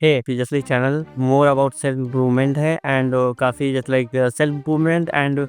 Just like channel more about self improvement है and काफ़ी just like self improvement and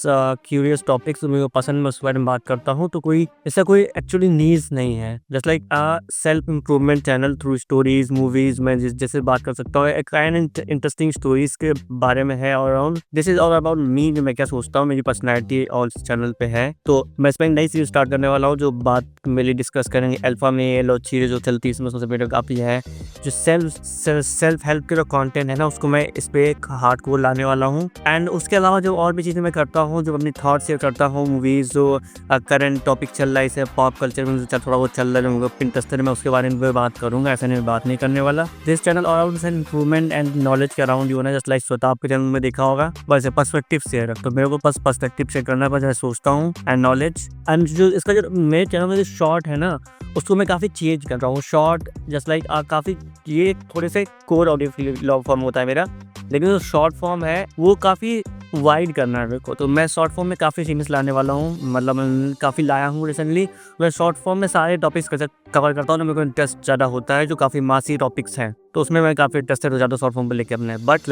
curious topics मेरे को पसंद, मैं उसके बारे में बात करता हूँ। तो कोई ऐसा कोई एक्चुअली नीड्स नहीं है। Just like self improvement channel through stories movies में जैसे बात कर सकता हूँ, एक काइंड इंटरेस्टिंग स्टोरीज के बारे में है। और around this is all about me, मैं क्या सोचता हूँ, मेरी पर्सनैलिटी और इस चैनल पे है। तो मैं इसमें नई सीरीज स्टार्ट करने वाला हूँ जो बात मेरी डिस्कस करेंगे अल्फा मेल और चीज़ें जो चलती है इसमें। सबसे पहले काफ़ी है जो सेल्फ हेल्प के जो कंटेंट है ना, उसको मैं इस पे एक हार्ड कोर लाने वाला हूँ। एंड उसके अलावा जो और भी चीज़ें मैं करता हूँ, जो अपनी थॉट शेयर करता हूँ, मूवीज़ जो करंट टॉपिक चल रहा है, इसे पॉप कल्चर में जो थोड़ा बहुत चल रहा है पिंटरेस्ट में, उसके बारे में बात करूँगा। ऐसा नहीं, बात नहीं करने वाला। This channel around self improvement and knowledge के अराउंड यू ना, जस्ट लाइक स्वतः आपके चैनल में देखा होगा, बस पर्सपेक्टिव शेयर। तो मेरे को बस पर्सपेक्टिव शेयर करना है, बस मैं सोचता हूँ एंड नॉलेज। एंड जो इसका जो मेरे चैनल में जो शॉर्ट है ना, उसको मैं काफ़ी चेंज कर रहा हूँ। शॉर्ट जस्ट लाइक काफ़ी ये थोड़े से कोर ऑडियो लॉन्ग फॉर्म होता है मेरा, लेकिन जो शॉर्ट फॉर्म है वो काफ़ी वाइड करना है मेरे को। तो मैं शॉर्ट फॉर्म में काफ़ी सीरीज लाने वाला हूँ, मतलब मैं काफ़ी लाया हूँ रिसेंटली। मैं शॉर्ट फॉर्म में सारे टॉपिक्स कवर करता हूँ ना, मेरे को इंटरेस्ट ज़्यादा होता है जो काफ़ी मासी टॉपिक्स हैं, तो उसमें मैं काफ़ी इंटरेस्टेड हो जाता हूँ शॉर्ट फॉर्म पर लेके अपने। बट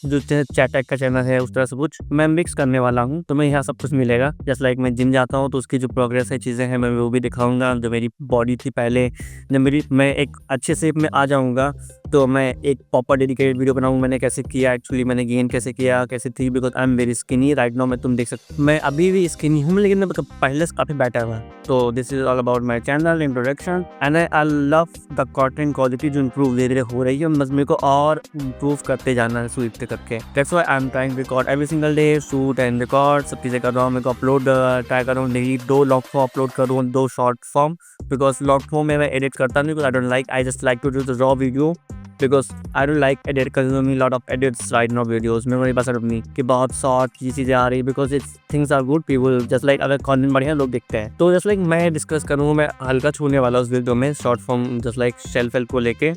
जो चैटैक का चैनल है उस तरह से कुछ मैं मिक्स करने वाला हूँ, तो मैं यहाँ सब कुछ मिलेगा। जस्ट लाइक मैं जिम जाता हूँ तो उसकी जो प्रोग्रेस है, चीज़ें हैं, मैं वो भी दिखाऊंगा। जो मेरी बॉडी थी पहले, जब मैं एक अच्छे शेप में आ जाऊँगा तो मैं एक प्रॉपर डेडिकेटेड वीडियो बनाऊंगा, मैंने कैसे किया, एक्चुअली मैंने गेन कैसे किया, कैसे थी। Because I am very skinny right now. मैं तुम देख सकते, मैं अभी भी स्किनी हूँ, लेकिन मैं पहले से काफ़ी बेटर हुआ। तो this is all about my channel introduction and I love the content quality जो इम्प्रूव धीरे धीरे हो रही है, बस मेरे को और इम्प्रूव करते जाना है शूट करके। That's why I am trying record every single day, shoot and record सब चीज़ें कर रहा हूँ। मेरे को अपलोड ट्राई कर रहा हूँ डेली, 2 लॉन्ग फॉर्म अपलोड करूँ, 2 short form. Because long form में मैं एडिट करता नहीं, because I don't like, I just like to do the raw video, because I don't like edit consuming lot of edits right now videos में। मेरी पसंद अपनी कि बहुत शॉर्ट की चीज़ें आ रही है, because it's things are good, people just like अगर कंटेंट बढ़िया लोग देखते हैं। तो जस्ट लाइक मैं डिस्कस करूँ, मैं हल्का छूने वाला उस वीडियो में short form just like self help को लेके।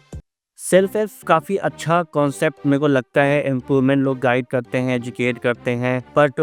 सेल्फ हेल्प काफ़ी अच्छा कॉन्सेप्ट मेरे को लगता है, इम्प्रूवमेंट लोग गाइड करते हैं, एजुकेट करते हैं। बट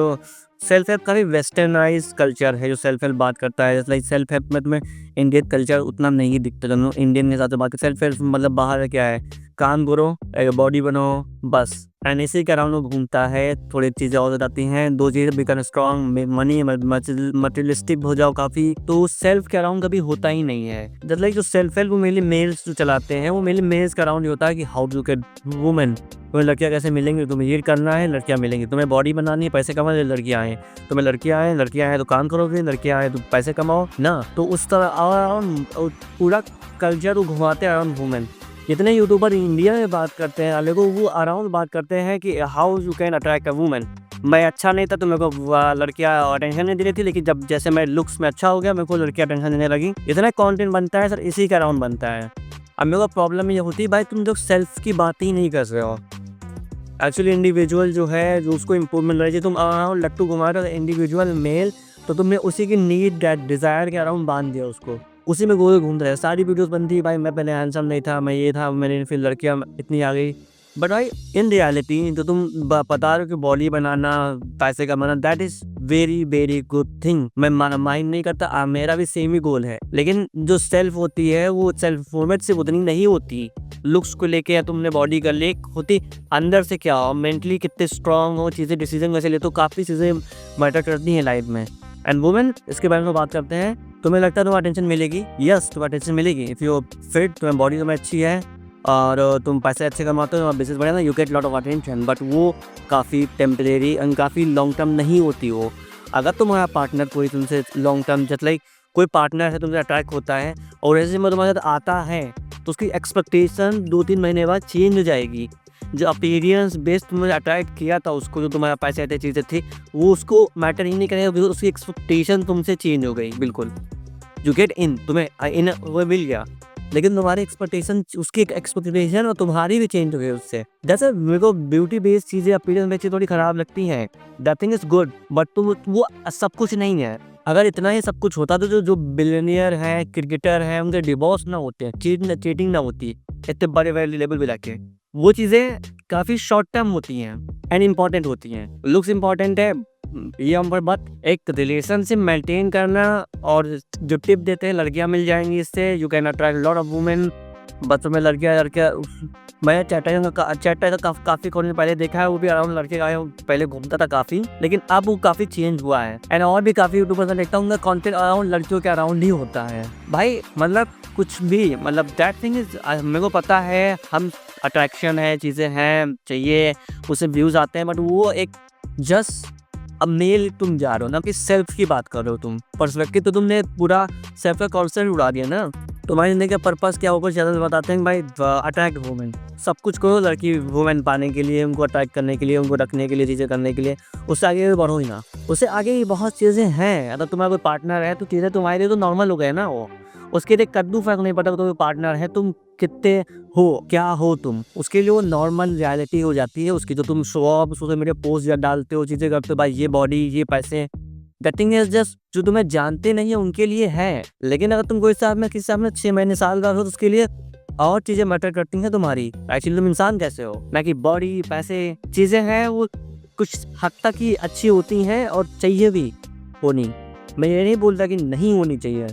सेल्फ हेल्प काफ़ी वेस्टर्नाइज कल्चर है जो सेल्फ हेल्प बात करता है। जैसे लाइक सेल्फ हेल्प में तुम्हें इंडियन कल्चर उतना नहीं दिखता। जब इंडियन के साथ बात कर, सेल्फ हेल्प मतलब बाहर क्या है, काम करो, बॉडी बनाओ, बस। एंड इसी के अराउंड वो घूमता है। थोड़ी चीज़ें और जाती हैं, 2 चीज़ें बिकम स्ट्रॉन्ग, मनी मटेरियलिस्टिक हो जाओ काफ़ी, तो सेल्फ के अराउंड कभी होता ही नहीं है। जस्ट लाइक जो सेल्फ हेल्प वो मेनली मेल्स जो चलाते हैं, वो मेनली मेल्स के अराउंड होता है कि हाउ टू गेट वुमेन। तुम्हें लड़कियाँ कैसे मिलेंगी, तुम्हें ये करना है, लड़कियाँ मिलेंगी। तुम्हें बॉडी बनानी है, पैसे कमाने, लड़कियाँ आए। तुम्हें लड़कियाँ आए तो काम करोगे, लड़कियाँ आए तो पैसे कमाओ ना। तो उस तरह अराउंड पूरा कल्चर वो घुमाते हैं अराउंड वुमेन। जितने यूट्यूबर इंडिया में बात करते हैं, लेकिन वो अराउंड बात करते हैं कि how you can attract a women. मैं अच्छा नहीं था तो मेरे को लड़कियाँ अटेंशन नहीं दे रही थी, लेकिन जब जैसे मैं लुक्स में अच्छा हो गया, मेरे को लड़कियाँ अटेंशन देने लगी। इतना कंटेंट बनता है सर, इसी का अराउंड बनता है। अब मेरे को प्रॉब्लम ये होती है, भाई तुम लोग सेल्फ की बात ही नहीं कर रहे हो। एक्चुअली इंडिविजुअल जो है, जो उसको इम्प्रूवमेंट रही, तुम अराउंड लट्टू घुमा रहे हो इंडिविजुअल मेल, तो तुमने उसी की नीड डिज़ायर के अराउंड बांध दिया उसको, उसी में गोल घूम रहे हैं। सारी वीडियोस बनती है, भाई मैं पहले हैंडसम नहीं था, मैं ये था, मेरे फिर लड़कियां इतनी आ गई। बट भाई इन रियलिटी जो तुम बता रहे हो कि बॉडी बनाना, पैसे कमाना, that is very very good thing. मैं माइंड नहीं करता, मेरा भी सेम ही गोल है। लेकिन जो सेल्फ होती है वो सेल्फ इम्प्रूवमेंट सिर्फ उतनी नहीं होती लुक्स को लेके, या तुमने बॉडी कर ले, होती अंदर से क्या हो, मेंटली कितने स्ट्रांग हो, चीज़ें डिसीजन कैसे ले, तो काफ़ी चीज़ें मैटर करती हैं लाइफ में। एंड वुमेन, इसके बारे में बात करते हैं। तुम्हें लगता है तुम्हें अटेंशन मिलेगी? यस, तुम्हें अटेंशन मिलेगी इफ़ यू फिट, तुम्हें बॉडी तुम्हें अच्छी है और तुम पैसे अच्छे कमाते हो, तुम्हारा बिजनेस बढ़िया ना, you get lot of attention. But वो काफ़ी टेम्परेरी एंड काफ़ी लॉन्ग टर्म नहीं होती वो। अगर तुम्हारा पार्टनर कोई तुमसे लॉन्ग टर्म जस्ट लाइक कोई पार्टनर है तुमसे अट्रैक्ट होता है और ऐसे में तुम्हारे साथ आता है, तो उसकी एक्सपेक्टेशन 2-3 महीने बाद चेंज हो जाएगी। जो अपीरियंस बेस्ड तुमने अट्रैक्ट किया था उसको, जो तुम्हारा पैसे ऐसे चीज़ें थी, वो उसको मैटर ही नहीं करेगा, बिकॉज उसकी एक्सपेक्टेशन तुमसे चेंज हो गई। बिल्कुल यू गेट इन, तुम्हें इन वो मिल गया, लेकिन तुम्हारी एक्सपेक्टेशन, उसकी एक्सपेक्टेशन और तुम्हारी भी चेंज हो गई उससे। जैसे मेरे को ब्यूटी बेस्ड चीज़ें, अपीयरेंस बेस्ड चीज़ें थोड़ी ख़राब लगती हैं, that thing is good, but तुम वो सब कुछ नहीं है। अगर इतना ही सब कुछ होता तो जो बिलियनियर हैं, क्रिकेटर हैं, उनके डिवोर्स ना होते हैं, चीटिंग ना होती इतने बड़े बड़े लेवल पे जाके। वो चीज़ें काफ़ी शॉर्ट टर्म होती हैं एंड इम्पॉर्टेंट होती हैं। लुक्स इम्पॉर्टेंट है, ये हम पर बात, एक रिलेशनशिप मेंटेन करना, और जो टिप देते हैं लड़कियां मिल जाएंगी इससे, you can attract lot of women. बच्चों में लड़कियाँ मैं चैटाई का काफ़ी कॉलेज में पहले देखा है, वो भी अराउंड लड़के का पहले घूमता था काफ़ी, लेकिन अब वो काफ़ी चेंज हुआ है। एंड और भी काफ़ी यूट्यूबर्स में देखता हूँ उनका कंटेंट अराउंड लड़कियों के अराउंड ही होता है भाई। मतलब कुछ भी, मतलब दैट थिंग इज, मेरे को पता है हम अट्रैक्शन है, चीज़ें हैं, चाहिए, उससे व्यूज़ आते हैं, बट वो एक जस्ट अब मेल तुम जा रहे हो ना कि सेल्फ की बात कर रहे हो तुम, पर्सपेक्टिव तो तुमने पूरा सेल्फ का कॉन्सेप्ट उड़ा दिया ना। तुम्हारी जिंदगी का पर्पस क्या होगा, ज़्यादा बताते हैं भाई अट्रैक्ट वुमेन, सब कुछ करो लड़की वुमेन पाने के लिए, उनको अट्रैक्ट करने के लिए, उनको रखने के लिए, चीज़ें करने के लिए, उससे आगे बढ़ो ही ना। उससे आगे ही बहुत चीज़ें हैं। अगर तुम्हारा कोई पार्टनर है तो चीज़ें तुम्हारे लिए तो नॉर्मल हो गए ना। वो उसके लिए कद्दू फर्क नहीं पड़ता तो पार्टनर है, तुम कितने हो, क्या हो तुम, उसके लिए वो नॉर्मल रियलिटी हो जाती है उसकी। जो तुम show off social media post डालते हो, चीज़ें करते हो, भाई ये बॉडी, ये पैसे, दैट थिंग इज जस्ट जो तुम्हें जानते नहीं है उनके लिए है। लेकिन अगर तुम कोई साथ में किसी साथ में 6 महीने साल का हो तो उसके लिए और चीज़ें मैटर करती हैं तुम्हारी, एक्चुअली तुम इंसान कैसे हो, ना कि बॉडी, पैसे। चीज़ें हैं वो कुछ हद तक ही अच्छी होती हैं और चाहिए भी होनी। मैं ये नहीं बोलता कि नहीं होनी चाहिए,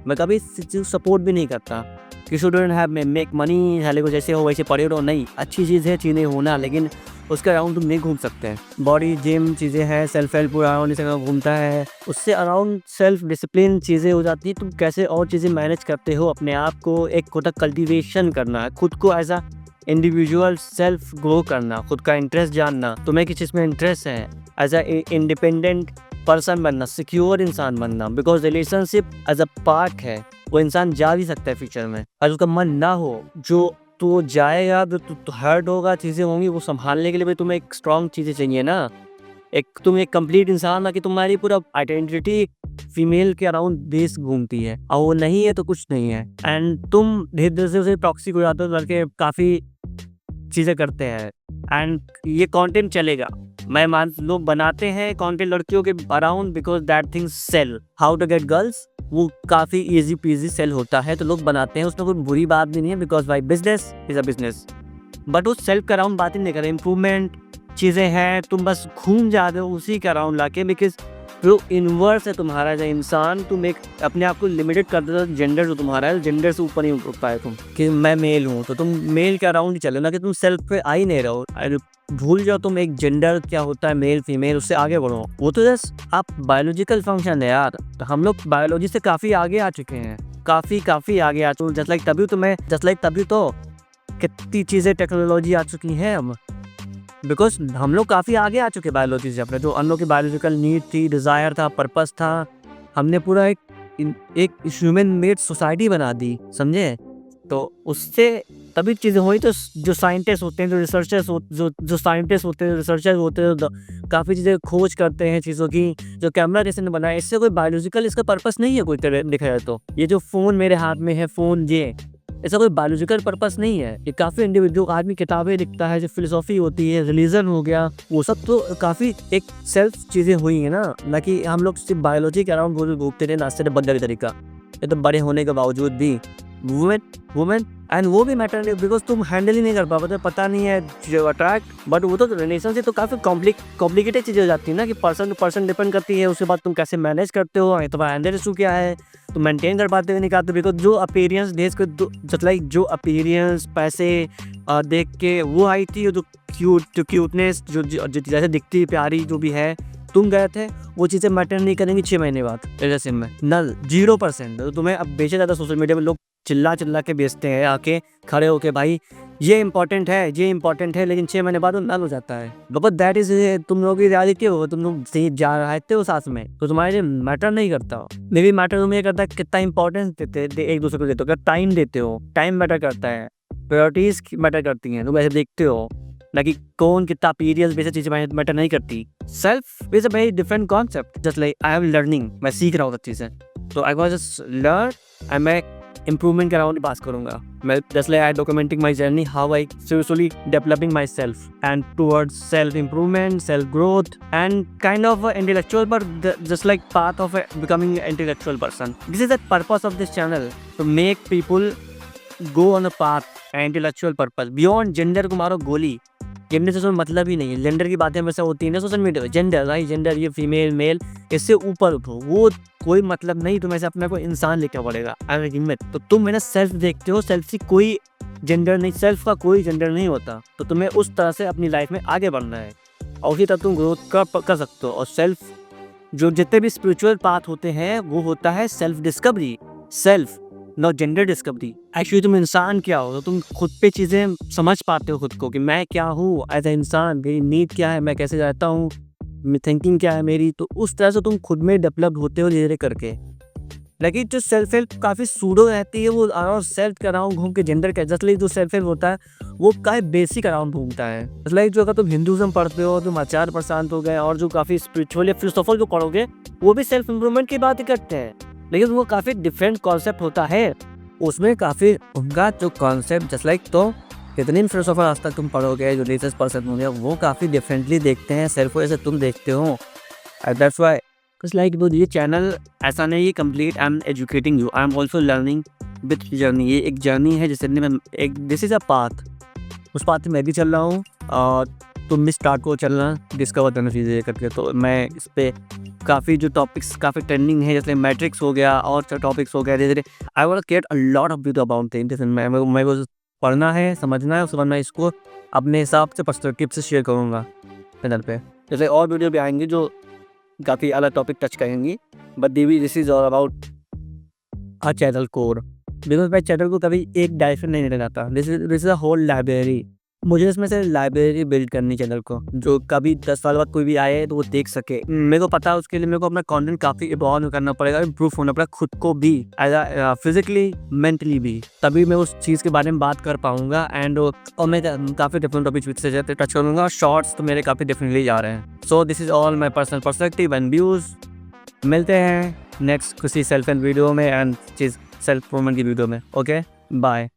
मैं कभी इस चीज़ सपोर्ट भी नहीं करता कि स्टूडेंट है मेक मनी, हाले को जैसे हो वैसे पढ़े रहो। नहीं, अच्छी चीज़ है चीज़ें होना, लेकिन उसके अराउंड तुम नहीं घूम सकते। बॉडी, जिम, चीज़ें हैं, सेल्फ हेल्प अराउंड इस जगह घूमता है, उससे अराउंड सेल्फ डिसिप्लिन चीज़ें हो जाती है। तुम कैसे और चीज़ें मैनेज करते हो अपने आप को, एक खुद का कल्टिवेशन करना, खुद को as a individual self grow करना, खुद का इंटरेस्ट जानना, तुम्हें किस चीज़ में इंटरेस्ट है, एज अ इंडिपेंडेंट पर्सन बनना, सिक्योर इंसान बनना। Because relationship as a part है, वो इंसान जा भी सकता है फ्यूचर में। अगर उसका मन ना हो जो तो जाएगा तो हर्ट होगा, चीज़ें होंगी, वो संभालने के लिए भी तुम्हें एक स्ट्रॉन्ग चीज़ें चाहिए ना। तुम एक कंप्लीट इंसान ना कि तुम्हारी पूरा आइडेंटिटी फीमेल के अराउंड बेस घूमती है, और वो नहीं है तो कुछ नहीं है। एंड तुम धीरे धीरे से उसे टॉक्सिक हो जाते हो, लड़के काफ़ी चीज़ें करते हैं एंड ये कंटेंट चलेगा। मैं मान लोग बनाते हैं कंटेंट लड़कियों के around because that things sell, how to get girls, वो काफ़ी इजी पीजी सेल होता है तो लोग बनाते हैं, उसमें कोई बुरी बात भी नहीं है। बिकॉज भाई business is a business, but उस सेल्फ के अराउंड बात ही नहीं करें। इम्प्रूवमेंट चीज़ें हैं, तुम बस घूम जाते हो उसी के अराउंड लाके, बिकॉज जो इनवर्स है तुम्हारा जो इंसान, तुम एक अपने आप को लिमिटेड कर देते हो। जेंडर जो तुम्हारा है, जेंडर से ऊपर नहीं उठ पाए तुम कि मैं मेल हूँ, तो तुम मेल के अराउंड ही चलो ना कि तुम सेल्फ पे आ ही नहीं रहो। भूल जाओ तुम एक जेंडर क्या होता है, मेल फीमेल, उससे आगे बढ़ो। वो तो जस्ट आप बायोलॉजिकल फंक्शन है यार, तो हम लोग बायोलॉजी से काफ़ी आगे आ चुके हैं, काफ़ी आगे आ चुके। जस्ट लाइक तभी तो कितनी चीज़ें टेक्नोलॉजी आ चुकी हैं अब, बिकॉज हम लोग काफ़ी आगे आ चुके बायोलॉजी से। अपने जो हम लोग की बायोलॉजिकल नीड थी, डिज़ायर था, पर्पस था, हमने पूरा एक ह्यूमन मेड सोसाइटी बना दी, समझे। तो उससे तभी चीज़ें हुई। तो जो साइंटिस्ट होते हैं, जो रिसर्चर्स जो साइंटिस्ट होते हैं, रिसर्चर्स होते हैं, काफ़ी चीज़ें खोज करते हैं चीज़ों की। जो कैमरा जैसे ने बनाया, इससे कोई बायोलॉजिकल इसका पर्पस नहीं है कोई तरह देखा जाए तो। ये जो फ़ोन मेरे हाथ में है, फ़ोन ये ऐसा कोई बायोलॉजिकल पर्पस नहीं है। ये काफ़ी इंडिविजुअल आदमी किताबें लिखता है, जो फिलोसॉफी होती है, रिलीजन हो गया, वो सब तो काफ़ी एक सेल्फ चीज़ें हुई हैं ना कि हम लोग सिर्फ बायोलॉजी के अराउंड घूमते रहे ना, सिर्फ बंदर तरीका। ये तो बड़े होने के बावजूद भी वुमेन एंड वो भी मैटर नहीं, बिकॉज तुम हैंडल ही नहीं कर पाते, पता नहीं है जो अट्रैक्ट। बट वो तो रिलेशनशिप तो काफ़ी कॉम्प्लिकेटेड चीज़ें हो जाती है ना कि पर्सन टू पर्सन डिपेंड करती है। उसके बाद तुम कैसे मैनेज करते हो, तुम्हारा हैंडल इशू क्या है, तुम मेंटेन कर पाते हो नहीं पाते। बिकॉज जो अपीयरेंस जस्ट लाइक जो अपीयरेंस पैसे देख के वो आई थी, जो क्यूटनेस जो जैसे दिखती प्यारी जो भी है, तुम गए थे, वो चीज़ें मैटर नहीं करेंगी 6 महीने बाद रिलेशन में, नल 0%। तो तुम्हें अब बेचे ज़्यादा सोशल मीडिया में लोग चिल्ला के बेचते हैं आके खड़े होके, भाई ये इंपॉर्टेंट है, लेकिन 6 महीने बाद वो नल हो जाता है। बट दैट इज तुम लोगों की रियलिटी हो, तुम लोग सही जा रहते हो साथ में, तो तुम्हारे लिए मैटर नहीं करता। मे बी मैटर तुम्हें करता है कितना इंपॉर्टेंस देते एक दूसरे को देते हो, टाइम देते हो, टाइम मैटर करता है, प्रायोरिटीज मैटर करती हैं, तुम ऐसे देखते हो ना कि कौन कितना पीरियड वैसे चीज़ें मैटर नहीं करती। Self is a very different concept, just like I am learning, मैं सीख रहा हूँ सब चीज़ें, तो I was just learn and मैं इम्प्रूवमेंट के अराउंड बात करूँगा। मैं just like I documenting my journey, how I seriously developing my self and towards self improvement, self growth and kind of intellectual, but just like path of becoming an intellectual person. This is the purpose of this channel, to make people go on a path, an intellectual purpose beyond gender को मारो गोली, gender से मतलब ही नहीं है। Gender की बातें हमेशा होती है ना सोशल मीडिया पे, जेंडर राइट, जेंडर ये फीमेल मेल, इससे ऊपर उठो, वो कोई मतलब नहीं। तुम्हें अपने को इंसान लेकर पड़ेगा। तो तुम मेरा सेल्फ देखते हो, सेल्फ से कोई जेंडर नहीं, सेल्फ का कोई जेंडर नहीं होता। तो तुम्हें उस तरह से अपनी लाइफ में आगे बढ़ना है और उसी तरह तुम ग्रोथ कर सकते हो। और सेल्फ जो जितने भी स्पिरिचुअल पाथ होते हैं वो होता है self discovery, self not gender discovery. Actually तुम इंसान क्या हो, तो तुम खुद पे चीज़ें समझ पाते हो खुद को कि मैं क्या हूँ एज ए इंसान, मेरी नीड क्या है, मैं कैसे रहता हूँ, मैं थिंकिंग क्या है मेरी। तो उस तरह से तुम खुद में डेवलप होते हो धीरे धीरे करके। लेकिन जो सेल्फ हेल्प काफ़ी सूडो रहती है, वो अराउंड सेल्फ के अराउंड घूम के जेंडर के जस्ट लाइक जो सेल्फ हेल्प होता है वो काफ़ी बेसिक अराउंड घूमता है। जस्ट लाइक जो अगर तुम हिंदुज़म पढ़ते हो, तुम आचार्य प्रशांत हो गए, और जो काफ़ी स्पिरिचुअल या फिलोसोफर जो पढ़ोगे वो भी सेल्फ इम्प्रूवमेंट की बात ही करते हैं, लेकिन वो काफ़ी डिफरेंट कॉन्सेप्ट होता है। उसमें काफ़ी उनका जो कॉन्सेप्ट जस्ट लाइक, तो कितने भी फिलोसोफर आज तक तुम पढ़ोगे जो रिसर्च पर्सन होंगे वो काफ़ी डिफरेंटली देखते हैं सेल्फ को, जैसे तुम देखते हो। दैट्स वाई Cause like ये चैनल ऐसा नहीं है complete I am educating you, I am also learning with journey. ये एक जर्नी है जिससे मैं एक दिस इज़ अ पाथ, उस पाथ में मैं भी चल रहा हूँ और तुम भी स्टार्ट को चलना डिस्कवर करना चीज़ें करके। तो मैं इस पर काफ़ी जो टॉपिक्स काफ़ी ट्रेंडिंग है, जैसे मैट्रिक्स हो गया और टॉपिक्स हो गया, धीरे धीरे I want to get a lot of video about thing. जैसे मैं को पढ़ना है, समझना है, उसके बाद मैं इसको अपने हिसाब से पर्सपेक्टिव से शेयर करूँगा चैनल पे। जैसे और वीडियो भी आएंगी जो काफ़ी अलग टॉपिक टच करेंगी, but this is all about a channel core. Because मैं चैनल को कभी एक डायरेक्शन नहीं लेना चाहता, this is a whole library. मुझे इसमें से लाइब्रेरी बिल्ड करनी चैनल को, जो कभी 10 साल बाद कोई भी आए तो वो देख सके। मेरे को पता है उसके लिए मेरे को अपना कंटेंट काफ़ी इवॉल्व करना पड़ेगा, इम्प्रूव होना पड़ेगा खुद को भी, एज अ फिजिकली मेंटली भी, तभी मैं उस चीज़ के बारे में बात कर पाऊँगा। एंड और मैं काफ़ी डिफरेंट टॉपिक्स से टच करूँगा। शॉर्ट्स तो मेरे काफ़ी डिफरेंटली जा रहे हैं। So this is all my personal perspective and views. मिलते हैं नेक्स्ट किसी सेल्फ हेल्प वीडियो में एंड चीज़ सेल्फ इम्प्रूवमेंट की वीडियो में। Okay, bye.